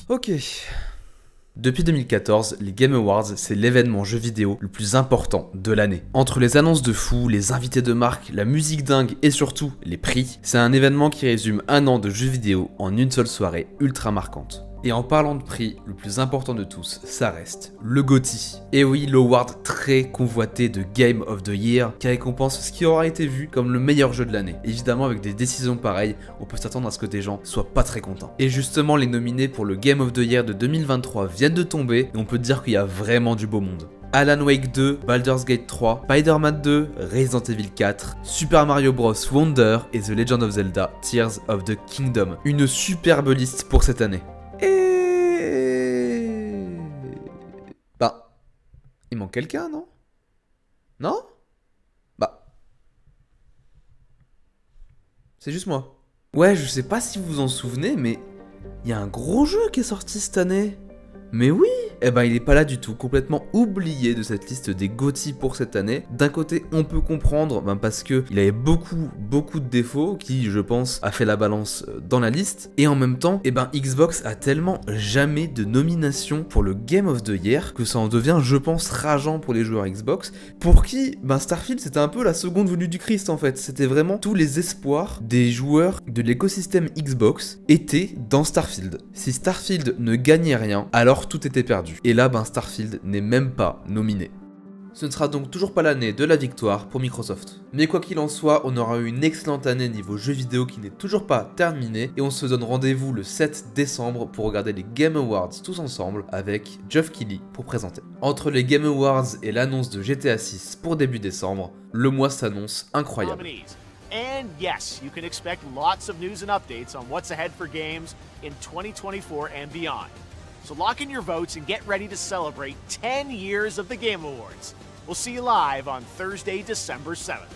Ok. Depuis 2014, les Game Awards, c'est l'événement jeu vidéo le plus important de l'année. Entre les annonces de fou, les invités de marque, la musique dingue et surtout les prix, c'est un événement qui résume un an de jeux vidéo en une seule soirée ultra marquante. Et en parlant de prix, le plus important de tous, ça reste le GOTY. Et oui, l'award très convoité de Game of the Year qui récompense ce qui aura été vu comme le meilleur jeu de l'année. Évidemment, avec des décisions pareilles, on peut s'attendre à ce que des gens soient pas très contents. Et justement, les nominés pour le Game of the Year de 2023 viennent de tomber et on peut dire qu'il y a vraiment du beau monde. Alan Wake 2, Baldur's Gate 3, Spider-Man 2, Resident Evil 4, Super Mario Bros Wonder et The Legend of Zelda Tears of the Kingdom. Une superbe liste pour cette année. Et... Bah, il manque quelqu'un, non? Non? Bah... C'est juste moi. Ouais, je sais pas si vous vous en souvenez, mais... il y a un gros jeu qui est sorti cette année. Mais oui! Eh ben il est pas là du tout, complètement oublié de cette liste des GOTY pour cette année. D'un côté on peut comprendre, parce que il avait beaucoup de défauts qui je pense a fait la balance dans la liste. Et en même temps, Xbox a tellement jamais de nomination pour le Game of the Year que ça en devient je pense rageant pour les joueurs Xbox. Pour qui, Starfield c'était un peu la seconde venue du Christ en fait. C'était vraiment tous les espoirs des joueurs de l'écosystème Xbox étaient dans Starfield. Si Starfield ne gagnait rien, alors tout était perdu. Et là, Starfield n'est même pas nominé. Ce ne sera donc toujours pas l'année de la victoire pour Microsoft. Mais quoi qu'il en soit, on aura eu une excellente année niveau jeux vidéo qui n'est toujours pas terminée et on se donne rendez-vous le 7 décembre pour regarder les Game Awards tous ensemble avec Geoff Keighley pour présenter. Entre les Game Awards et l'annonce de GTA 6 pour début décembre, le mois s'annonce incroyable. And yes, you can expect lots of news and updates on what's ahead for games in 2024 and beyond. So lock in your votes and get ready to celebrate 10 years of the Game Awards. We'll see you live on Thursday, December 7th.